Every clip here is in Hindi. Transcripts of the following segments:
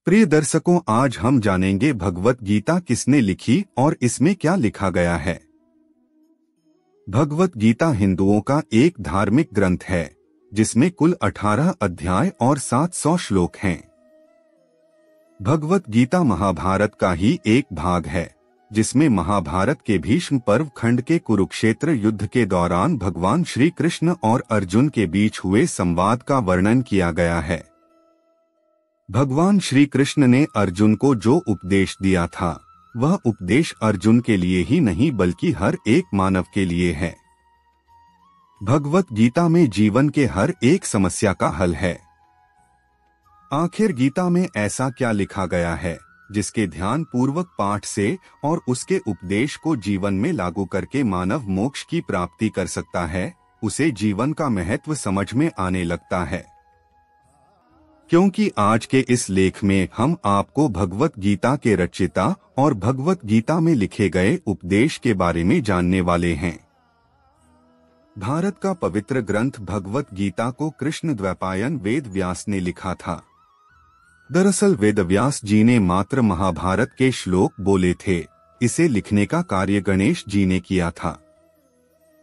प्रिय दर्शकों, आज हम जानेंगे भगवत गीता किसने लिखी और इसमें क्या लिखा गया है। भगवत गीता हिंदुओं का एक धार्मिक ग्रंथ है जिसमें कुल 18 अध्याय और 700 श्लोक हैं। भगवत गीता महाभारत का ही एक भाग है जिसमें महाभारत के भीष्म पर्व खंड के कुरुक्षेत्र युद्ध के दौरान भगवान श्री कृष्ण और अर्जुन के बीच हुए संवाद का वर्णन किया गया है। भगवान श्री कृष्ण ने अर्जुन को जो उपदेश दिया था वह उपदेश अर्जुन के लिए ही नहीं बल्कि हर एक मानव के लिए है। भगवत गीता में जीवन के हर एक समस्या का हल है। आखिर गीता में ऐसा क्या लिखा गया है जिसके ध्यान पूर्वक पाठ से और उसके उपदेश को जीवन में लागू करके मानव मोक्ष की प्राप्ति कर सकता है, उसे जीवन का महत्व समझ में आने लगता है। क्योंकि आज के इस लेख में हम आपको भगवत गीता के रचयिता और भगवत गीता में लिखे गए उपदेश के बारे में जानने वाले हैं। भारत का पवित्र ग्रंथ भगवत गीता को कृष्ण द्वैपायन वेद व्यास ने लिखा था। दरअसल वेदव्यास जी ने मात्र महाभारत के श्लोक बोले थे, इसे लिखने का कार्य गणेश जी ने किया था।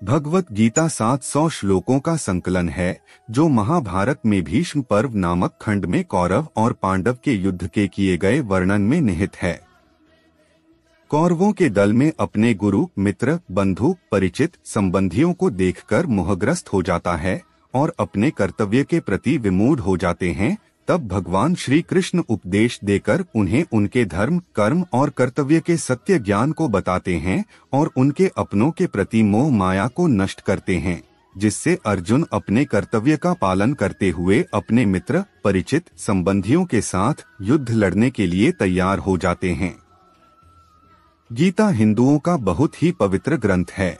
भगवत गीता 700 श्लोकों का संकलन है जो महाभारत में भीष्म पर्व नामक खंड में कौरव और पांडव के युद्ध के किए गए वर्णन में निहित है। कौरवों के दल में अपने गुरु, मित्र, बंधु, परिचित, संबंधियों को देखकर मोहग्रस्त हो जाता है और अपने कर्तव्य के प्रति विमूढ़ हो जाते हैं। तब भगवान श्री कृष्ण उपदेश देकर उन्हें उनके धर्म, कर्म और कर्तव्य के सत्य ज्ञान को बताते हैं और उनके अपनों के प्रति मोह माया को नष्ट करते हैं, जिससे अर्जुन अपने कर्तव्य का पालन करते हुए अपने मित्र, परिचित, संबंधियों के साथ युद्ध लड़ने के लिए तैयार हो जाते हैं। गीता हिंदुओं का बहुत ही पवित्र ग्रंथ है।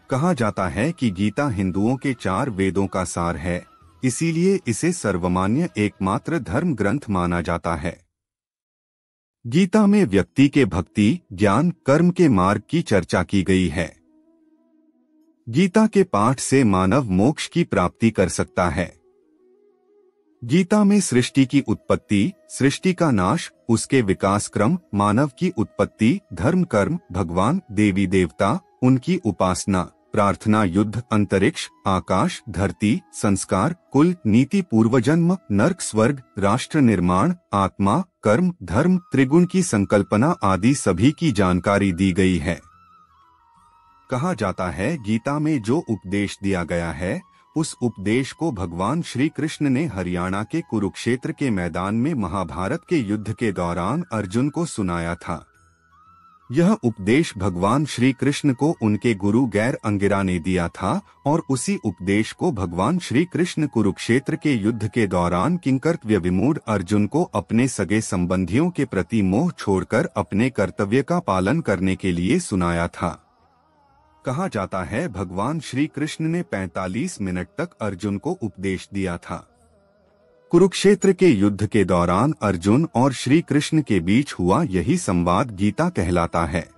कहा जाता है कि गीता हिंदुओं के 4 वेदों का सार है, इसीलिए इसे सर्वमान्य एकमात्र धर्म ग्रंथ माना जाता है। गीता में व्यक्ति के भक्ति, ज्ञान, कर्म के मार्ग की चर्चा की गई है। गीता के पाठ से मानव मोक्ष की प्राप्ति कर सकता है। गीता में सृष्टि की उत्पत्ति, सृष्टि का नाश, उसके विकास क्रम, मानव की उत्पत्ति, धर्म, कर्म, भगवान, देवी देवता, उनकी उपासना, प्रार्थना, युद्ध, अंतरिक्ष, आकाश, धरती, संस्कार, कुल, नीति, पूर्वजन्म, नर्क, स्वर्ग, राष्ट्र निर्माण, आत्मा, कर्म, धर्म, त्रिगुण की संकल्पना आदि सभी की जानकारी दी गई है। कहा जाता है गीता में जो उपदेश दिया गया है उस उपदेश को भगवान श्री कृष्ण ने हरियाणा के कुरुक्षेत्र के मैदान में महाभारत के युद्ध के दौरान अर्जुन को सुनाया था। यह उपदेश भगवान श्री कृष्ण को उनके गुरु गैर अंगिरा ने दिया था और उसी उपदेश को भगवान श्री कृष्ण कुरुक्षेत्र के युद्ध के दौरान किंकर्तव्य विमूढ़ अर्जुन को अपने सगे संबंधियों के प्रति मोह छोड़कर अपने कर्तव्य का पालन करने के लिए सुनाया था। कहा जाता है भगवान श्री कृष्ण ने 45 मिनट तक अर्जुन को उपदेश दिया था। कुरुक्षेत्र के युद्ध के दौरान अर्जुन और श्री कृष्ण के बीच हुआ यही संवाद गीता कहलाता है।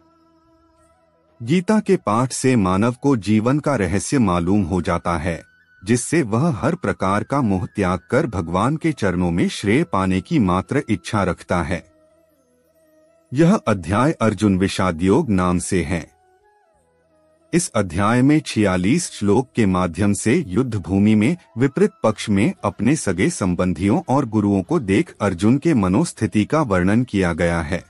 गीता के पाठ से मानव को जीवन का रहस्य मालूम हो जाता है, जिससे वह हर प्रकार का मोह त्याग कर भगवान के चरणों में श्रेय पाने की मात्र इच्छा रखता है। यह अध्याय अर्जुन विषाद योग नाम से है। इस अध्याय में 46 श्लोक के माध्यम से युद्ध भूमि में विपरीत पक्ष में अपने सगे संबंधियों और गुरुओं को देख अर्जुन के मनोस्थिति का वर्णन किया गया है।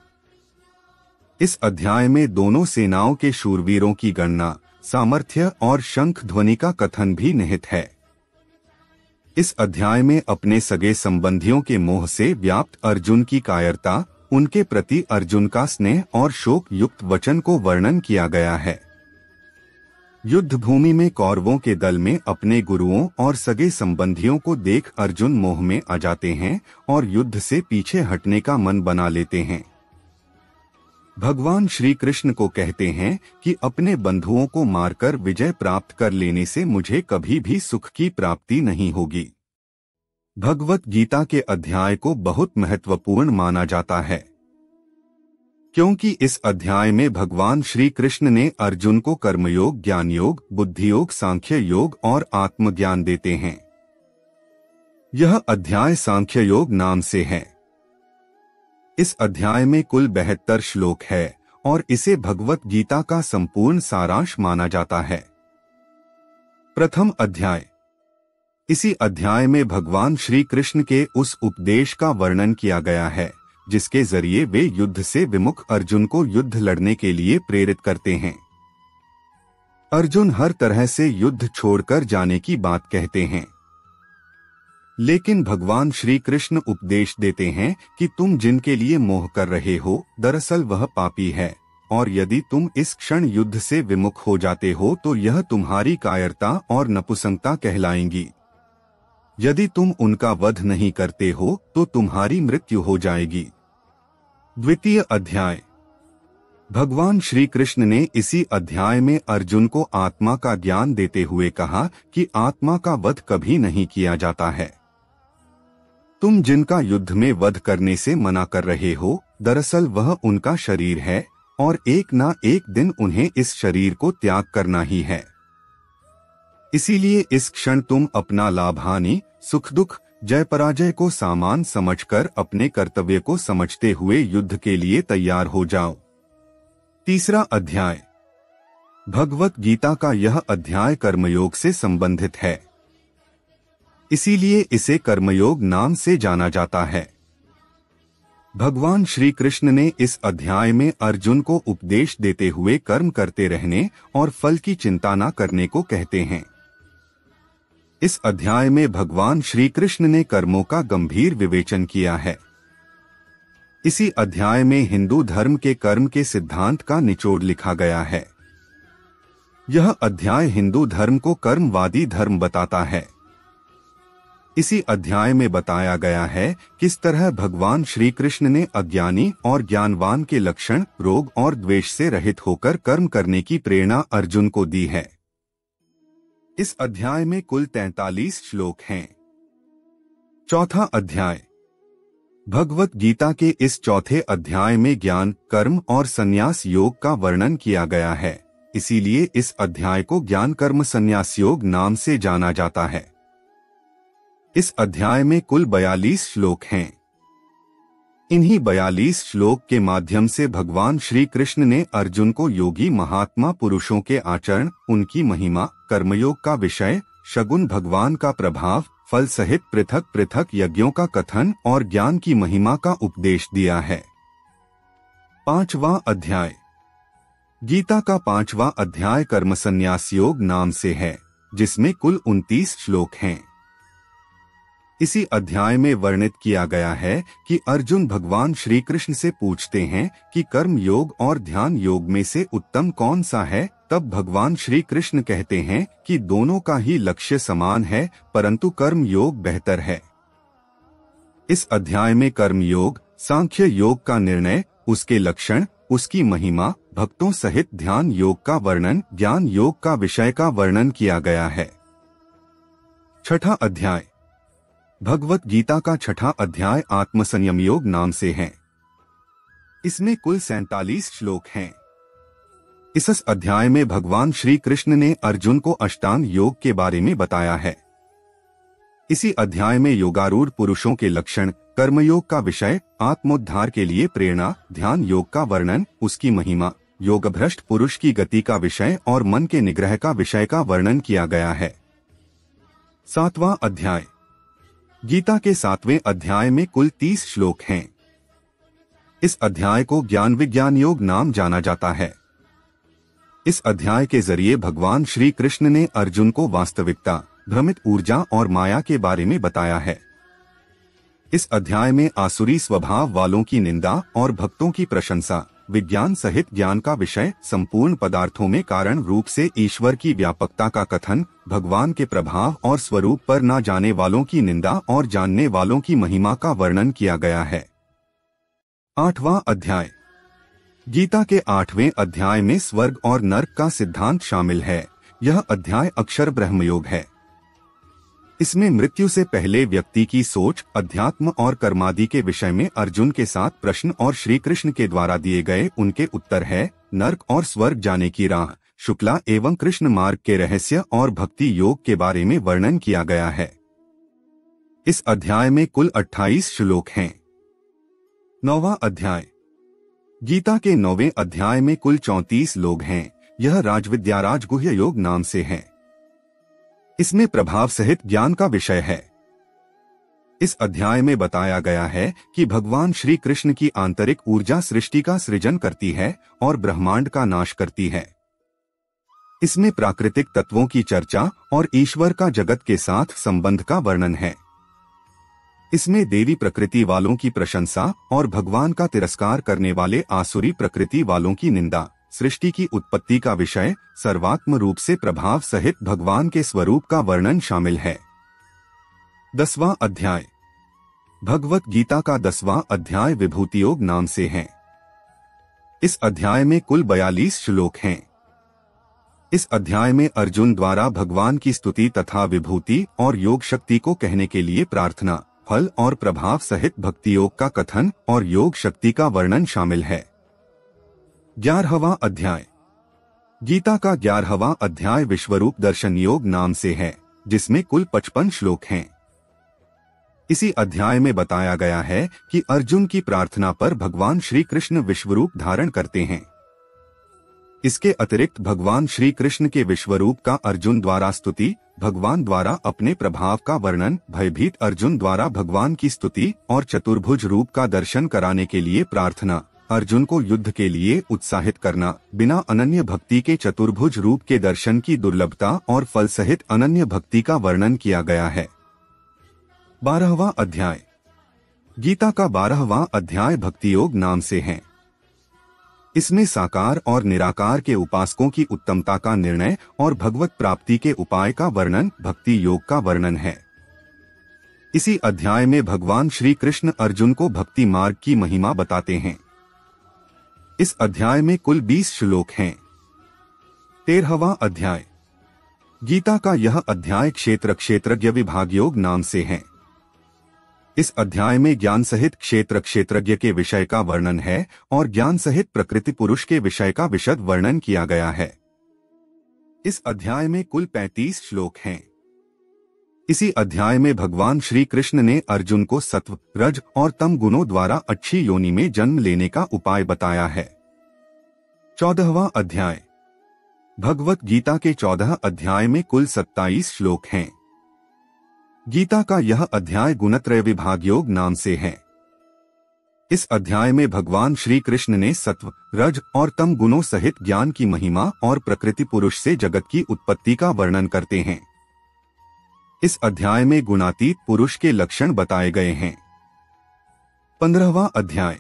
इस अध्याय में दोनों सेनाओं के शूरवीरों की गणना, सामर्थ्य और शंख ध्वनि का कथन भी निहित है। इस अध्याय में अपने सगे संबंधियों के मोह से व्याप्त अर्जुन की कायरता, उनके प्रति अर्जुन का स्नेह और शोक युक्त वचन को वर्णन किया गया है। युद्ध भूमि में कौरवों के दल में अपने गुरुओं और सगे संबंधियों को देख अर्जुन मोह में आ जाते हैं और युद्ध से पीछे हटने का मन बना लेते हैं। भगवान श्री कृष्ण को कहते हैं कि अपने बंधुओं को मारकर विजय प्राप्त कर लेने से मुझे कभी भी सुख की प्राप्ति नहीं होगी। भगवत गीता के अध्याय को बहुत महत्वपूर्ण माना जाता है क्योंकि इस अध्याय में भगवान श्री कृष्ण ने अर्जुन को कर्मयोग, ज्ञान योग, बुद्धि योग, सांख्य योग और आत्मज्ञान देते हैं। यह अध्याय सांख्य योग नाम से है। इस अध्याय में कुल 72 श्लोक है और इसे भगवत गीता का संपूर्ण सारांश माना जाता है। प्रथम अध्याय। इसी अध्याय में भगवान श्री कृष्ण के उस उपदेश का वर्णन किया गया है जिसके जरिए वे युद्ध से विमुख अर्जुन को युद्ध लड़ने के लिए प्रेरित करते हैं। अर्जुन हर तरह से युद्ध छोड़कर जाने की बात कहते हैं, लेकिन भगवान श्री कृष्ण उपदेश देते हैं कि तुम जिनके लिए मोह कर रहे हो दरअसल वह पापी है, और यदि तुम इस क्षण युद्ध से विमुख हो जाते हो तो यह तुम्हारी कायरता और नपुंसकता कहलाएंगी। यदि तुम उनका वध नहीं करते हो तो तुम्हारी मृत्यु हो जाएगी। द्वितीय अध्याय। भगवान श्री कृष्ण ने इसी अध्याय में अर्जुन को आत्मा का ज्ञान देते हुए कहा कि आत्मा का वध कभी नहीं किया जाता है। तुम जिनका युद्ध में वध करने से मना कर रहे हो दरअसल वह उनका शरीर है और एक ना एक दिन उन्हें इस शरीर को त्याग करना ही है। इसीलिए इस क्षण तुम अपना लाभ हानि, सुख दुख, जय पराजय को सामान समझकर अपने कर्तव्य को समझते हुए युद्ध के लिए तैयार हो जाओ। तीसरा अध्याय। भगवत गीता का यह अध्याय कर्मयोग से संबंधित है, इसीलिए इसे कर्मयोग नाम से जाना जाता है। भगवान श्री कृष्ण ने इस अध्याय में अर्जुन को उपदेश देते हुए कर्म करते रहने और फल की चिंता न करने को कहते हैं। इस अध्याय में भगवान श्री कृष्ण ने कर्मों का गंभीर विवेचन किया है। इसी अध्याय में हिंदू धर्म के कर्म के सिद्धांत का निचोड़ लिखा गया है। यह अध्याय हिंदू धर्म को कर्मवादी धर्म बताता है। इसी अध्याय में बताया गया है किस तरह भगवान श्री कृष्ण ने अज्ञानी और ज्ञानवान के लक्षण, रोग और द्वेष से रहित होकर कर्म करने की प्रेरणा अर्जुन को दी है। इस अध्याय में कुल 43 श्लोक हैं। चौथा अध्याय। भगवत गीता के इस चौथे अध्याय में ज्ञान, कर्म और संन्यास योग का वर्णन किया गया है, इसीलिए इस अध्याय को ज्ञान कर्म संन्यास योग नाम से जाना जाता है। इस अध्याय में कुल 42 श्लोक हैं। इन्हीं 42 श्लोक के माध्यम से भगवान श्री कृष्ण ने अर्जुन को योगी महात्मा पुरुषों के आचरण, उनकी महिमा, कर्मयोग का विषय, शगुन भगवान का प्रभाव, फल सहित पृथक पृथक यज्ञों का कथन और ज्ञान की महिमा का उपदेश दिया है। पांचवा अध्याय। गीता का पांचवा अध्याय कर्म संन्यास योग नाम से है, जिसमें कुल 29 श्लोक हैं। इसी अध्याय में वर्णित किया गया है कि अर्जुन भगवान श्री कृष्ण से पूछते हैं कि कर्म योग और ध्यान योग में से उत्तम कौन सा है। तब भगवान श्री कृष्ण कहते हैं कि दोनों का ही लक्ष्य समान है, परंतु कर्म योग बेहतर है। इस अध्याय में कर्म योग, सांख्य योग का निर्णय, उसके लक्षण, उसकी महिमा, भक्तों सहित ध्यान योग का वर्णन, ज्ञान योग का विषय का वर्णन किया गया है। छठा अध्याय। भगवत गीता का छठा अध्याय आत्मसंयम योग नाम से है। इसमें कुल 47 श्लोक हैं। इस अध्याय में भगवान श्री कृष्ण ने अर्जुन को अष्टांग योग के बारे में बताया है। इसी अध्याय में योगारूढ़ पुरुषों के लक्षण, कर्मयोग का विषय, आत्मोद्धार के लिए प्रेरणा, ध्यान योग का वर्णन, उसकी महिमा, योगभ्रष्ट पुरुष की गति का विषय और मन के निग्रह का विषय का वर्णन किया गया है। सातवां अध्याय। गीता के 7वें अध्याय में कुल 30 श्लोक हैं। इस अध्याय को ज्ञान विज्ञान योग नाम जाना जाता है। इस अध्याय के जरिए भगवान श्री कृष्ण ने अर्जुन को वास्तविकता, भ्रमित ऊर्जा और माया के बारे में बताया है। इस अध्याय में आसुरी स्वभाव वालों की निंदा और भक्तों की प्रशंसा, विज्ञान सहित ज्ञान का विषय, संपूर्ण पदार्थों में कारण रूप से ईश्वर की व्यापकता का कथन, भगवान के प्रभाव और स्वरूप पर न जाने वालों की निंदा और जानने वालों की महिमा का वर्णन किया गया है। आठवां अध्याय। गीता के 8वें अध्याय में स्वर्ग और नर्क का सिद्धांत शामिल है। यह अध्याय अक्षर ब्रह्मयोग है। इसमें मृत्यु से पहले व्यक्ति की सोच, अध्यात्म और कर्मादि के विषय में अर्जुन के साथ प्रश्न और श्री कृष्ण के द्वारा दिए गए उनके उत्तर है। नर्क और स्वर्ग जाने की राह, शुक्ला एवं कृष्ण मार्ग के रहस्य और भक्ति योग के बारे में वर्णन किया गया है। इस अध्याय में कुल 28 श्लोक हैं। 9वां अध्याय। गीता के 9वें अध्याय में कुल 34 लोग हैं। यह राजविद्या राजगुह्य योग नाम से है। इसमें प्रभाव सहित ज्ञान का विषय है। इस अध्याय में बताया गया है कि भगवान श्री कृष्ण की आंतरिक ऊर्जा सृष्टि का सृजन करती है और ब्रह्मांड का नाश करती है। इसमें प्राकृतिक तत्वों की चर्चा और ईश्वर का जगत के साथ संबंध का वर्णन है। इसमें देवी प्रकृति वालों की प्रशंसा और भगवान का तिरस्कार करने वाले आसुरी प्रकृति वालों की निंदा, सृष्टि की उत्पत्ति का विषय, सर्वात्म रूप से प्रभाव सहित भगवान के स्वरूप का वर्णन शामिल है। 10वां अध्याय। भगवत गीता का 10वां अध्याय विभूति योग नाम से है। इस अध्याय में कुल 42 श्लोक हैं। इस अध्याय में अर्जुन द्वारा भगवान की स्तुति तथा विभूति और योग शक्ति को कहने के लिए प्रार्थना, फल और प्रभाव सहित भक्ति योग का कथन और योग शक्ति का वर्णन शामिल है। 11वां अध्याय। गीता का 11वां अध्याय विश्वरूप दर्शन योग नाम से है, जिसमें कुल 55 श्लोक हैं। इसी अध्याय में बताया गया है कि अर्जुन की प्रार्थना पर भगवान श्री कृष्ण विश्वरूप धारण करते हैं। इसके अतिरिक्त भगवान श्री कृष्ण के विश्वरूप का अर्जुन द्वारा स्तुति, भगवान द्वारा अपने प्रभाव का वर्णन, भयभीत अर्जुन द्वारा भगवान की स्तुति और चतुर्भुज रूप का दर्शन कराने के लिए प्रार्थना, अर्जुन को युद्ध के लिए उत्साहित करना, बिना अनन्य भक्ति के चतुर्भुज रूप के दर्शन की दुर्लभता और फल सहित अनन्य भक्ति का वर्णन किया गया है। 12वां अध्याय। गीता का 12वां अध्याय भक्ति योग नाम से है। इसमें साकार और निराकार के उपासकों की उत्तमता का निर्णय और भगवत प्राप्ति के उपाय का वर्णन, भक्ति योग का वर्णन है। इसी अध्याय में भगवान श्री कृष्ण अर्जुन को भक्ति मार्ग की महिमा बताते हैं। इस अध्याय में कुल 20 श्लोक हैं। 13वां अध्याय। गीता का यह अध्याय क्षेत्र क्षेत्रज्ञ विभाग योग नाम से है। इस अध्याय में ज्ञान सहित क्षेत्र क्षेत्रज्ञ के विषय का वर्णन है और ज्ञान सहित प्रकृति पुरुष के विषय का विशद वर्णन किया गया है। इस अध्याय में कुल 35 श्लोक हैं। इसी अध्याय में भगवान श्री कृष्ण ने अर्जुन को सत्व, रज और तम गुणों द्वारा अच्छी योनि में जन्म लेने का उपाय बताया है। 14वां अध्याय। भगवत गीता के 14 अध्याय में कुल 27 श्लोक हैं। गीता का यह अध्याय गुणत्रय विभाग योग नाम से है। इस अध्याय में भगवान श्री कृष्ण ने सत्व, रज और तम गुणों सहित ज्ञान की महिमा और प्रकृति पुरुष से जगत की उत्पत्ति का वर्णन करते हैं। इस अध्याय में गुणातीत पुरुष के लक्षण बताए गए हैं। 15वां अध्याय।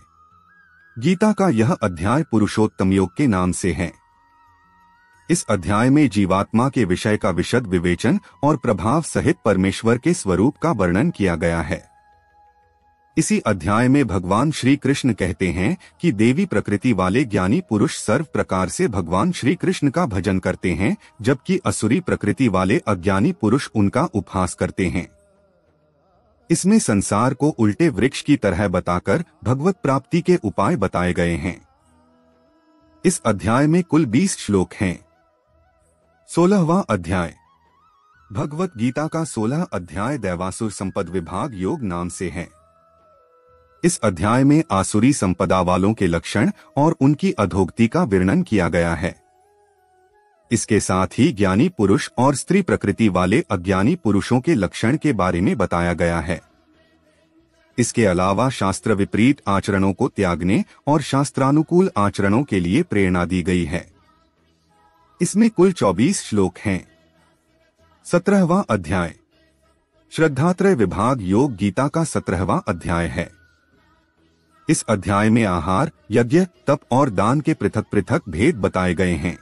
गीता का यह अध्याय पुरुषोत्तम योग के नाम से है। इस अध्याय में जीवात्मा के विषय का विशद विवेचन और प्रभाव सहित परमेश्वर के स्वरूप का वर्णन किया गया है। इसी अध्याय में भगवान श्री कृष्ण कहते हैं कि देवी प्रकृति वाले ज्ञानी पुरुष सर्व प्रकार से भगवान श्री कृष्ण का भजन करते हैं, जबकि असुरी प्रकृति वाले अज्ञानी पुरुष उनका उपहास करते हैं। इसमें संसार को उल्टे वृक्ष की तरह बताकर भगवत प्राप्ति के उपाय बताए गए हैं। इस अध्याय में कुल 20 श्लोक हैं। 16वां अध्याय। भगवत गीता का 16 अध्याय दैवासुर संपद विभाग योग नाम से है। इस अध्याय में आसुरी संपदा वालों के लक्षण और उनकी अधोगति का वर्णन किया गया है। इसके साथ ही ज्ञानी पुरुष और स्त्री प्रकृति वाले अज्ञानी पुरुषों के लक्षण के बारे में बताया गया है। इसके अलावा शास्त्र विपरीत आचरणों को त्यागने और शास्त्रानुकूल आचरणों के लिए प्रेरणा दी गई है। इसमें कुल 24 श्लोक हैं। 17वां अध्याय। श्रद्धात्रय विभाग योग गीता का 17वां अध्याय है। इस अध्याय में आहार, यज्ञ, तप और दान के पृथक पृथक भेद बताए गए हैं।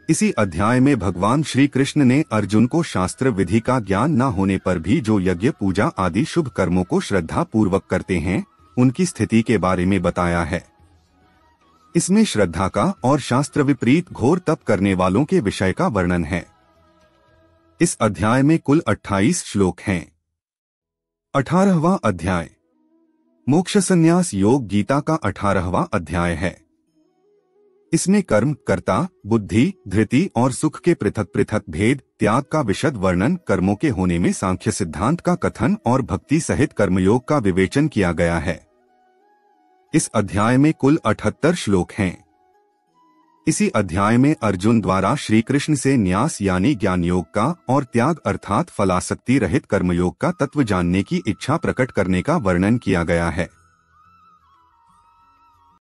इसी अध्याय में भगवान श्री कृष्ण ने अर्जुन को शास्त्र विधि का ज्ञान न होने पर भी जो यज्ञ, पूजा आदि शुभ कर्मों को श्रद्धा पूर्वक करते हैं, उनकी स्थिति के बारे में बताया है। इसमें श्रद्धा का और शास्त्र विपरीत घोर तप करने वालों के विषय का वर्णन है। इस अध्याय में कुल 28 श्लोक हैं। 18वां अध्याय। मोक्ष संन्यास योग गीता का 18वां अध्याय है। इसमें कर्म, कर्ता, बुद्धि, धृति और सुख के पृथक पृथक भेद, त्याग का विशद वर्णन, कर्मों के होने में सांख्य सिद्धांत का कथन और भक्ति सहित कर्मयोग का विवेचन किया गया है। इस अध्याय में कुल 78 श्लोक हैं। इसी अध्याय में अर्जुन द्वारा श्री कृष्ण से न्यास यानी ज्ञान योग का और त्याग अर्थात फलासक्ति रहित कर्मयोग का तत्व जानने की इच्छा प्रकट करने का वर्णन किया गया है।